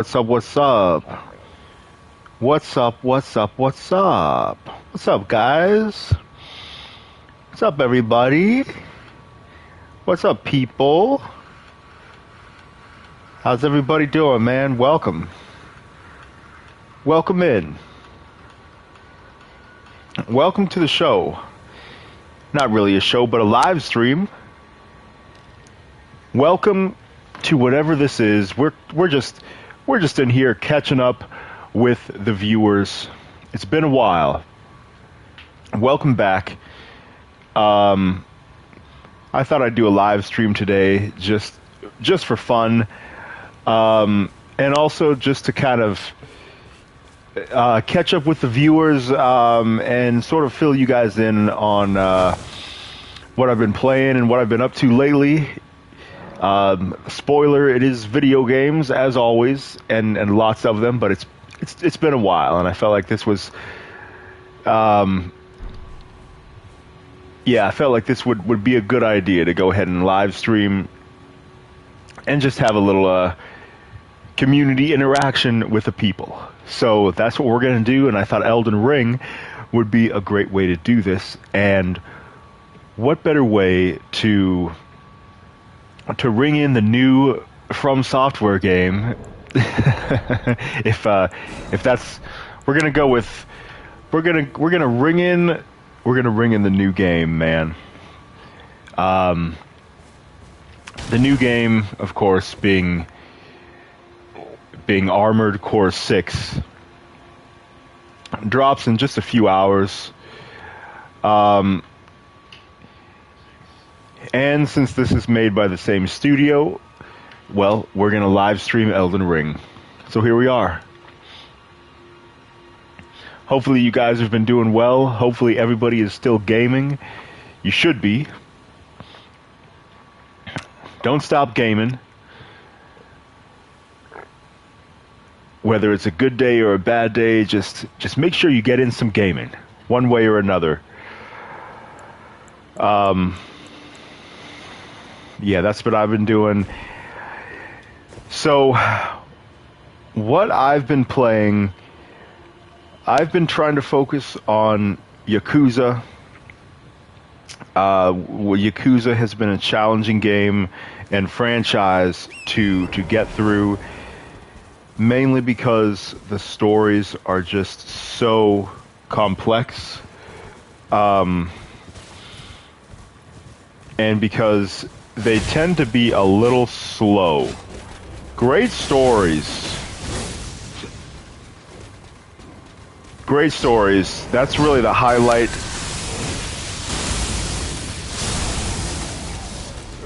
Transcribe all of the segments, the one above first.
What's up? What's up? What's up? What's up? What's up? What's up, guys? What's up, everybody? What's up, people? How's everybody doing, man? Welcome. Welcome in. Welcome to the show. Not really a show, but a live stream. Welcome to whatever this is. We're just in here catching up with the viewers. It's been a while. Welcome back. I thought I'd do a live stream today, just for fun, and also just to kind of catch up with the viewers and sort of fill you guys in on what I've been playing and what I've been up to lately. Spoiler: it is video games as always, and lots of them, but it's been a while, and I felt like this was. Yeah, I felt like this would be a good idea to go ahead and live stream and just have a little community interaction with the people. So that's what we're going to do, and I thought Elden Ring would be a great way to do this. And what better way to ring in the new From Software game if that's we're going to go with we're going to ring in the new game, man. The new game, of course, being Armored Core 6, drops in just a few hours. And since this is made by the same studio, well, we're going to live stream Elden Ring. So here we are. Hopefully you guys have been doing well. Hopefully everybody is still gaming. You should be. Don't stop gaming. Whether it's a good day or a bad day, just make sure you get in some gaming, one way or another. Yeah, that's what I've been doing. So, what I've been playing, I've been trying to focus on Yakuza. Yakuza has been a challenging game and franchise to get through, mainly because the stories are just so complex, and because they tend to be a little slow. Great stories. Great stories. That's really the highlight.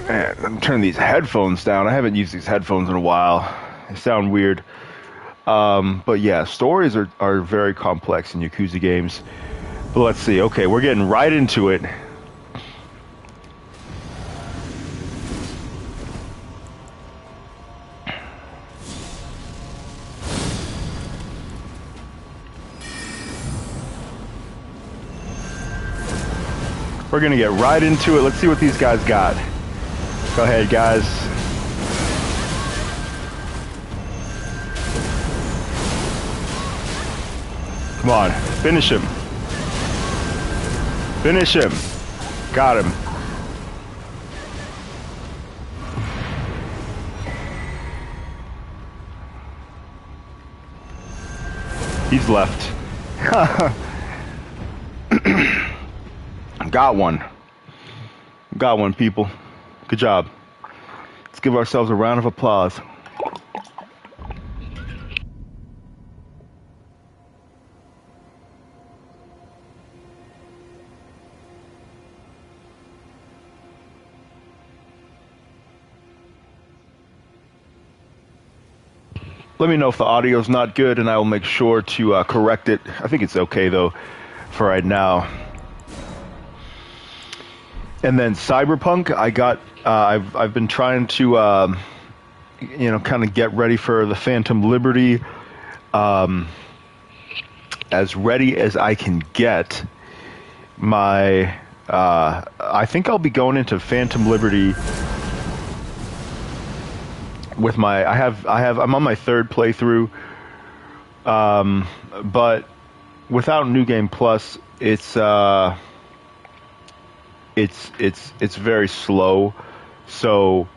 Man, I'm turning these headphones down. I haven't used these headphones in a while. They sound weird. But yeah, stories are very complex in Yakuza games. But let's see. Okay, we're getting right into it. We're gonna get right into it. Let's see what these guys got. Go ahead, guys. Come on, finish him. Finish him. Got him. He's left. Got one. Got one, people. Good job. Let's give ourselves a round of applause. Let me know if the audio's not good, and I will make sure to correct it. I think it's okay, though, for right now. And then Cyberpunk, I've been trying to, kind of get ready for the Phantom Liberty, as ready as I can get. I think I'll be going into Phantom Liberty with my I'm on my third playthrough, but without New Game Plus, it's very slow. So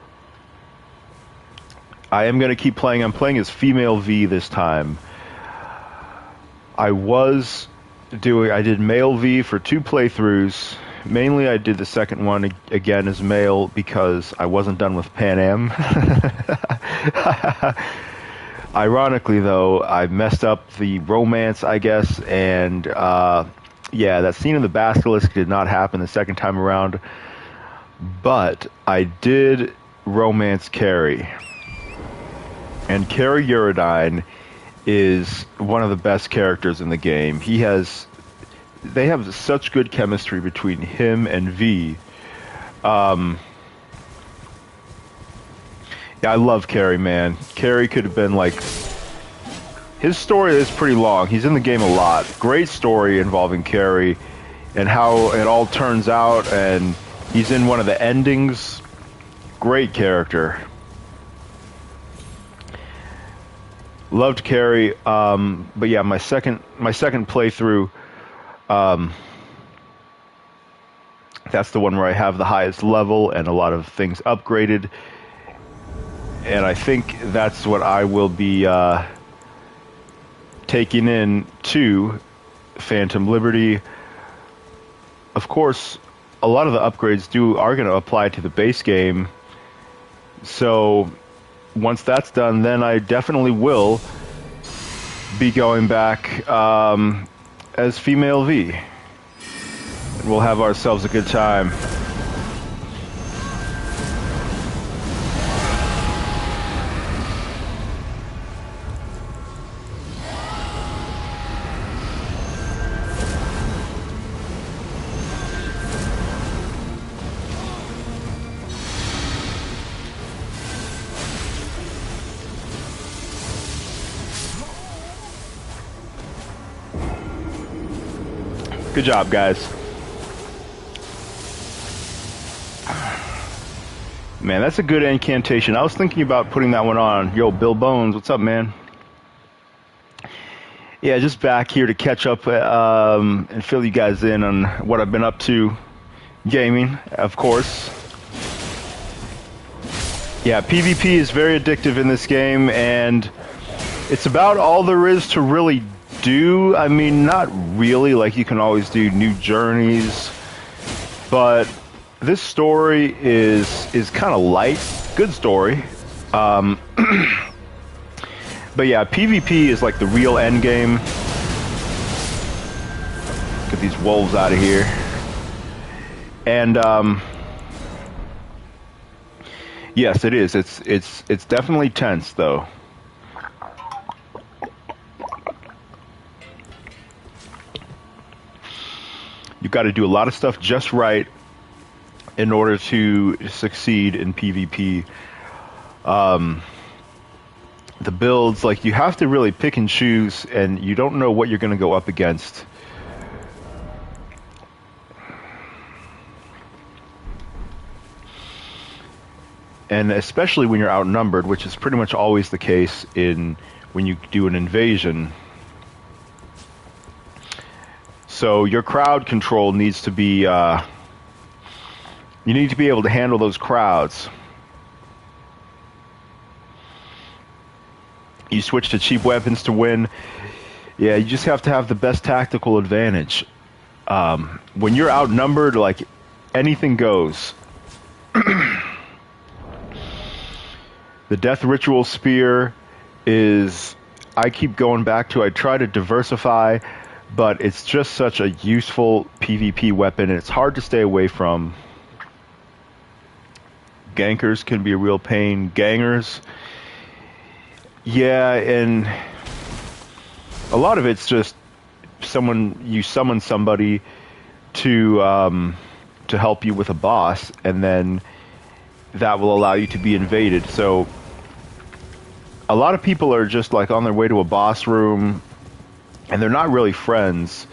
I am going to keep playing. I'm playing as female V this time. I did male V for 2 playthroughs. Mainly I did the second one again as male because I wasn't done with Pan Am. Ironically, though, I messed up the romance, I guess, and yeah, that scene in the basilisk did not happen the second time around. But I did romance Carrie. And Carrie Eurodyne is one of the best characters in the game. They have such good chemistry between him and V. Yeah, I love Carrie, man. Carrie could have been like... His story is pretty long. He's in the game a lot. Great story involving Carrie and how it all turns out, and he's in one of the endings. Great character. Loved Carrie, but yeah, my second playthrough, that's the one where I have the highest level and a lot of things upgraded, and I think that's what I will be taking in to Phantom Liberty. Of course, a lot of the upgrades are going to apply to the base game, so once that's done, then I definitely will be going back as female V. And we'll have ourselves a good time. Good job, guys. Man, that's a good incantation. I was thinking about putting that one on. Yo, Bill Bones, what's up, man? Yeah, just back here to catch up and fill you guys in on what I've been up to. Gaming, of course. Yeah, PvP is very addictive in this game, and it's about all there is to really do. I mean, not really, like you can always do new journeys, but this story is kind of light. Good story. But yeah, PvP is like the real end game. Get these wolves out of here. And yes, it is. It's definitely tense though. You've got to do a lot of stuff just right in order to succeed in PvP. The builds, like, you have to really pick and choose, and you don't know what you're going to go up against. And especially when you're outnumbered, which is pretty much always the case when you do an invasion. So your crowd control needs to be, you need to be able to handle those crowds. You switch to cheap weapons to win. Yeah, you just have to have the best tactical advantage. When you're outnumbered, like, anything goes. The Death Ritual Spear is, I keep going back to, I try to diversify, but it's just such a useful PvP weapon, and it's hard to stay away from. Gankers can be a real pain. Gangers, yeah, and a lot of it's just you summon somebody to help you with a boss, and then that will allow you to be invaded. So a lot of people are just like on their way to a boss room, and they're not really friends.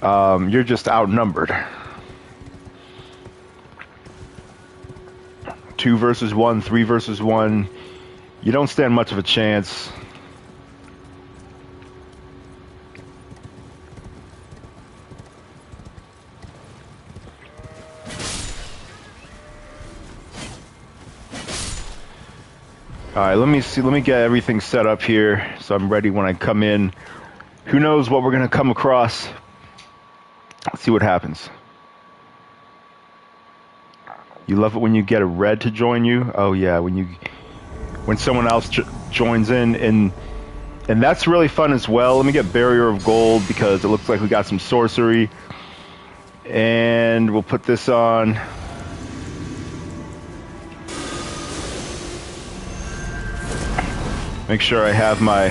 You're just outnumbered. 2 versus 1, 3 versus 1, you don't stand much of a chance. Alright, let me get everything set up here so I'm ready when I come in. Who knows what we're gonna come across? Let's see what happens. You love it when you get a red to join you? Oh yeah, when someone else joins in, and that's really fun as well. Let me get Barrier of Gold because it looks like we got some sorcery. And we'll put this on. Make sure I have my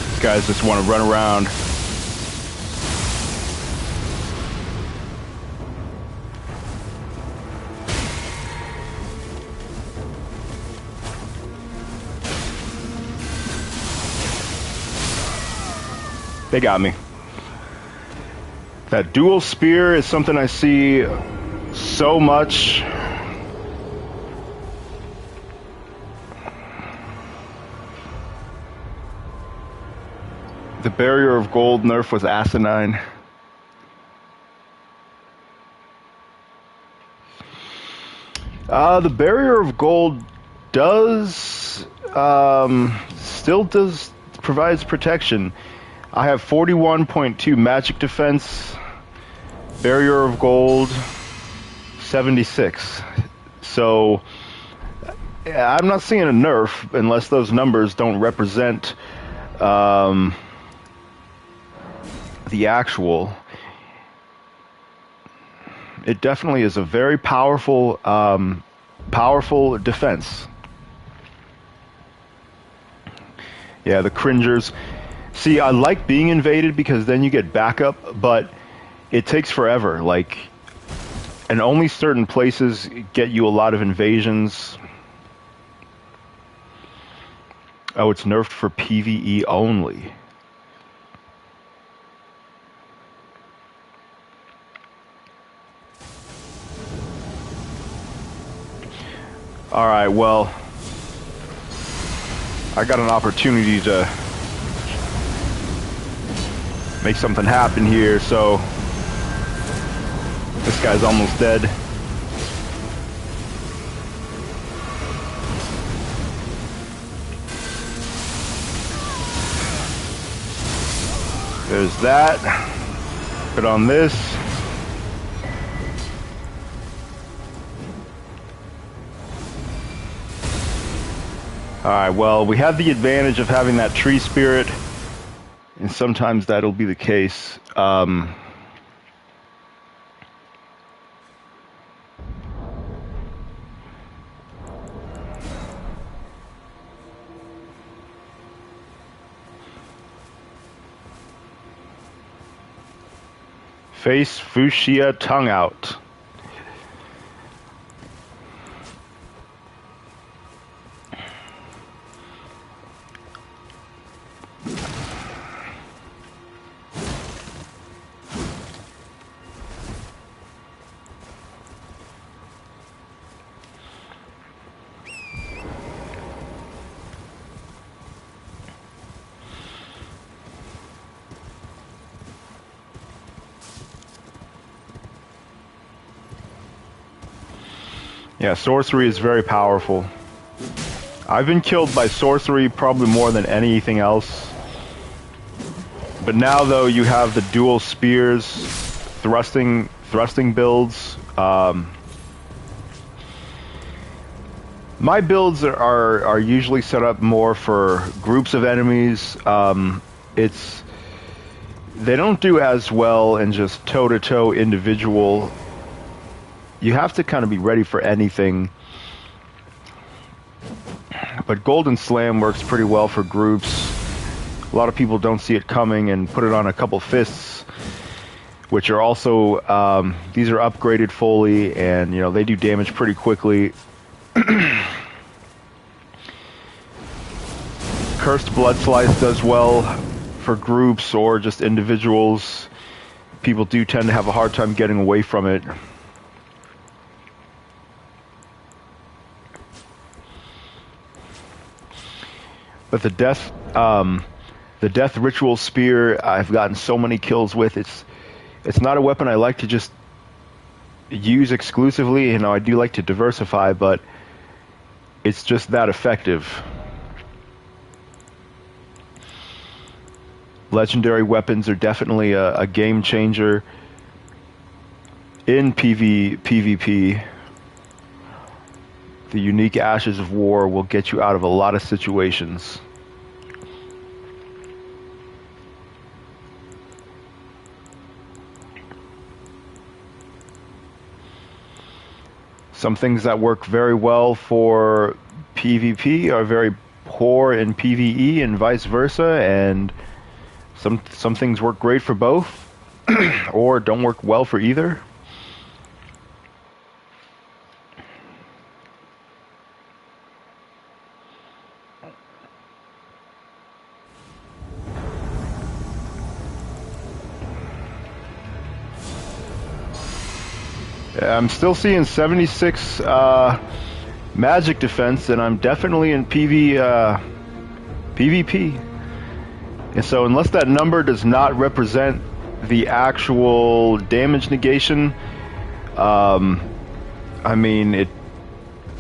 these guys just want to run around. They got me. That dual spear is something I see so much. The Barrier of Gold nerf was asinine. The Barrier of Gold provides protection. I have 41.2 magic defense, Barrier of Gold 76. So I'm not seeing a nerf unless those numbers don't represent the actual. It definitely is a very powerful defense. Yeah, the cringers. See, I like being invaded because then you get backup, but it takes forever. Like, and only certain places get you a lot of invasions. Oh, it's nerfed for PvE only. Alright, well, I got an opportunity to make something happen here, so this guy's almost dead. There's that. Put on this. Alright, well, we have the advantage of having that tree spirit. And sometimes that'll be the case. Face Fuchsia tongue out. Yeah, sorcery is very powerful. I've been killed by sorcery probably more than anything else. But now, though, you have the dual spears, thrusting builds. My builds are usually set up more for groups of enemies. They don't do as well in just toe-to-toe individual. You have to kind of be ready for anything. But Golden Slam works pretty well for groups. A lot of people don't see it coming and put it on a couple fists, which are also, these are upgraded fully, and you know, they do damage pretty quickly. Cursed Blood Slice does well for groups or just individuals. People do tend to have a hard time getting away from it. But the death ritual spear, I've gotten so many kills with. It's not a weapon I like to just use exclusively. You know, I do like to diversify, but it's just that effective. Legendary weapons are definitely a game changer in PvP. The unique Ashes of War will get you out of a lot of situations. Some things that work very well for PvP are very poor in PvE and vice versa, and some things work great for both or don't work well for either. I'm still seeing 76 magic defense, and I'm definitely in PvP. And so unless that number does not represent the actual damage negation, I mean,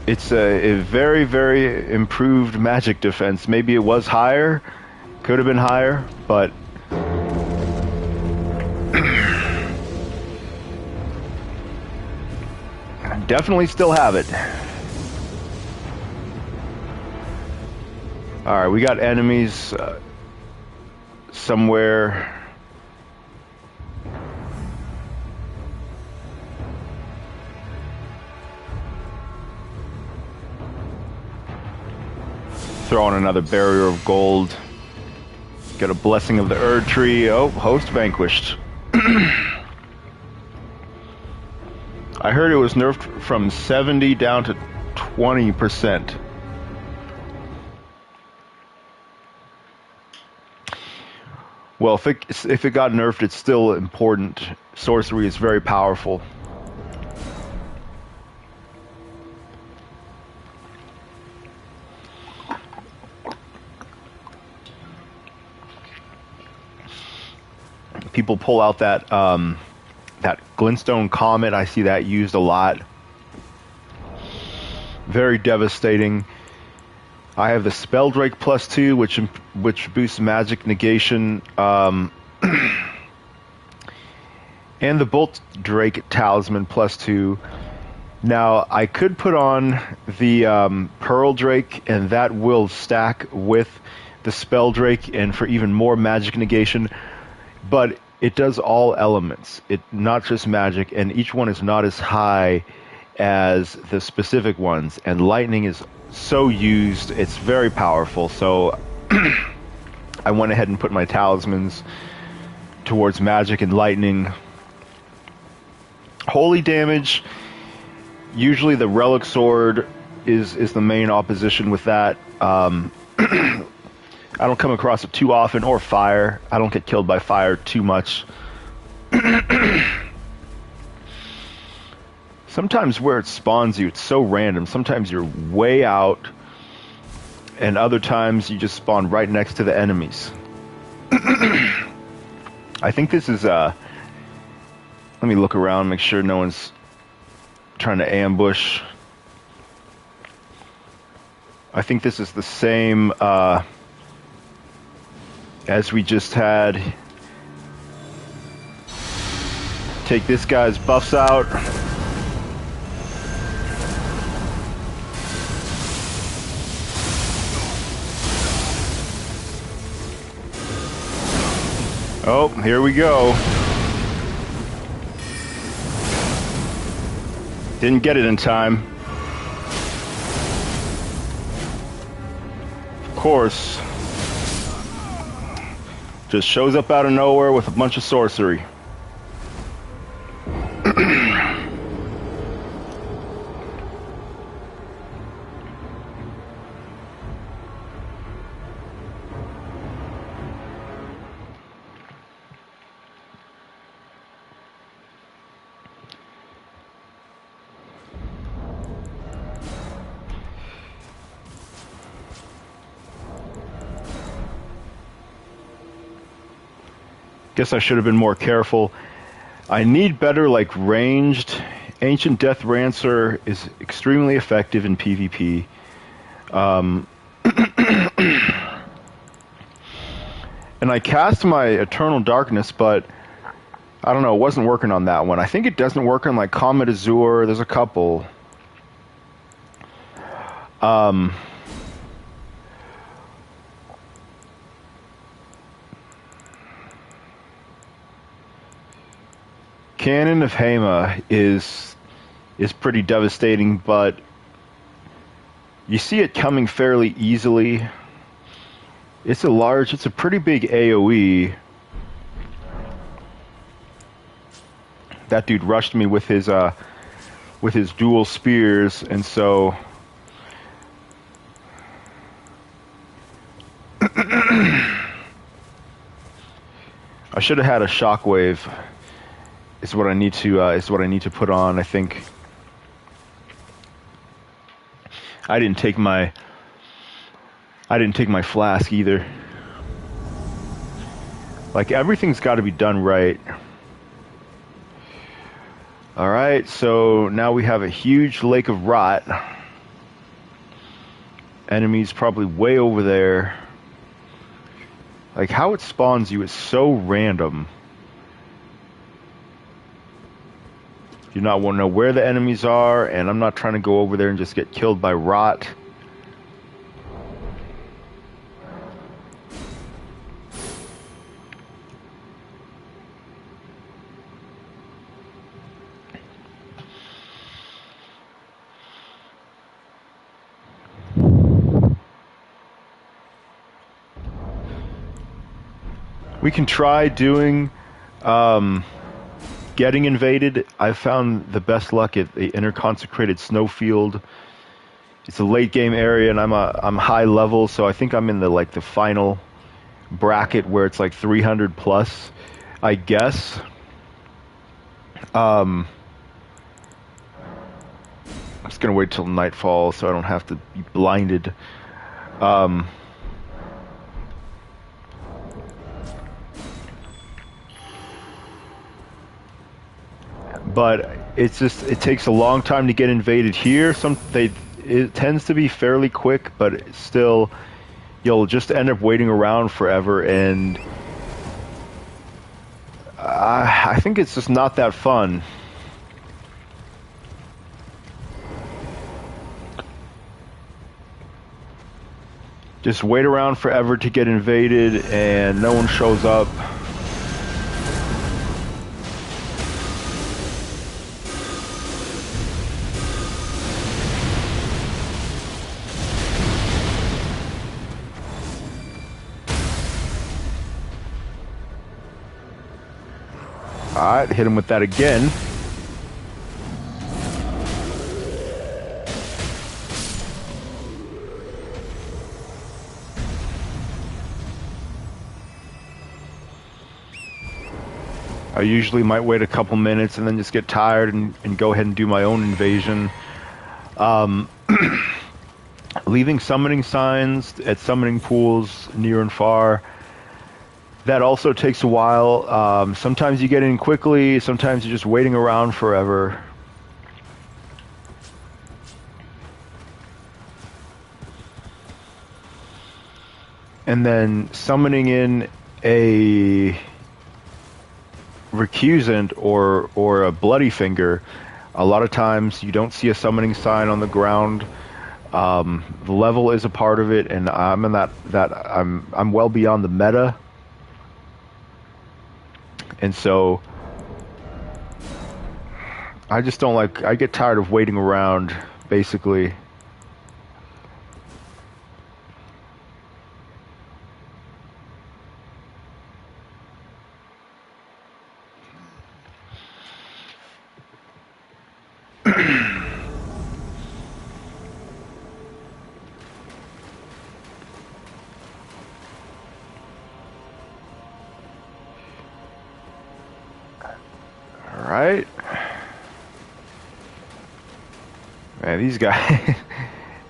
it's a very, very improved magic defense. Maybe it was higher, could have been higher, but definitely still have it. Alright, we got enemies somewhere. Throw in another barrier of gold. Get a blessing of the Erd tree. Oh, host vanquished. I heard it was nerfed from 70 down to 20%. Well, if it got nerfed, it's still important. Sorcery is very powerful. People pull out that that glintstone comet. I see that used a lot. Very devastating. I have the Spell Drake +2, which boosts magic negation, and the Bolt Drake Talisman +2. Now I could put on the Pearl Drake, and that will stack with the Spell Drake, and for even more magic negation. But it does all elements, not just magic, and each one is not as high as the specific ones. And lightning is so used, it's very powerful. So I went ahead and put my talismans towards magic and lightning. Holy damage, usually the relic sword is the main opposition with that. I don't come across it too often, or fire. I don't get killed by fire too much. Sometimes where it spawns you, it's so random. Sometimes you're way out, and other times you just spawn right next to the enemies. I think this is, let me look around, make sure no one's trying to ambush. I think this is the same, as we just had. Take this guy's buffs out. Oh, here we go. Didn't get it in time. Of course. Just shows up out of nowhere with a bunch of sorcery. Guess I should have been more careful. I need better, like, ranged. Ancient Death Rancer is extremely effective in PvP. And I cast my Eternal Darkness, but I don't know, it wasn't working on that one. I think it doesn't work on, like, Comet Azure. There's a couple. Cannon of Hema is pretty devastating, but you see it coming fairly easily. It's a pretty big AoE. That dude rushed me with his dual spears, and so I should have had a shockwave. Is what I need to put on. I think I didn't take my flask either. Like, everything's got to be done right. All right, so now we have a huge lake of rot. Enemies probably way over there. Like, how it spawns you is so random. Do not want to know where the enemies are, and I'm not trying to go over there and just get killed by rot. We can try doing getting invaded. I've found the best luck at the interconsecrated snowfield. It's a late game area, and I'm high level, so I think I'm in the final bracket where it's like 300 plus, I guess. I'm just gonna wait till nightfall so I don't have to be blinded. But it takes a long time to get invaded here. It tends to be fairly quick, but still, you'll just end up waiting around forever, and I think it's just not that fun. Just wait around forever to get invaded, and no one shows up. Alright, hit him with that again. I usually might wait a couple minutes and then just get tired and go ahead and do my own invasion. Leaving summoning signs at summoning pools near and far. That also takes a while. Sometimes you get in quickly, sometimes you're just waiting around forever. And then summoning in a recusant or a bloody finger, a lot of times you don't see a summoning sign on the ground. The level is a part of it, and I'm in I'm well beyond the meta. And so I just don't I get tired of waiting around, basically. Alright. Man, these guys...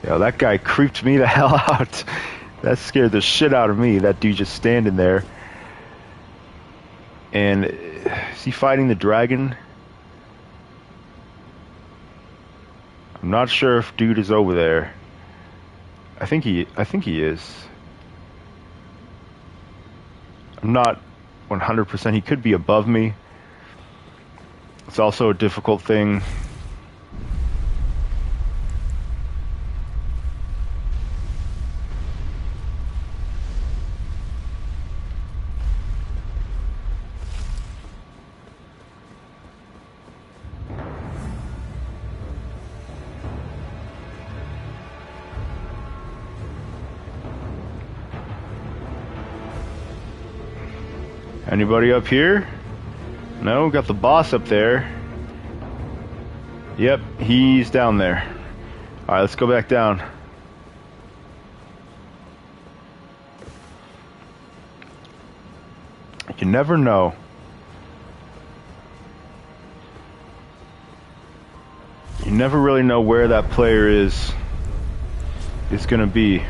Yo, that guy creeped me the hell out. That scared the shit out of me, that dude just standing there. And is he fighting the dragon? I'm not sure if dude is over there. I think he is. I'm not 100%. He could be above me. It's also a difficult thing. Anybody up here? No, got the boss up there. Yep, he's down there. Alright, let's go back down. You never know. You never really know where that player is gonna be.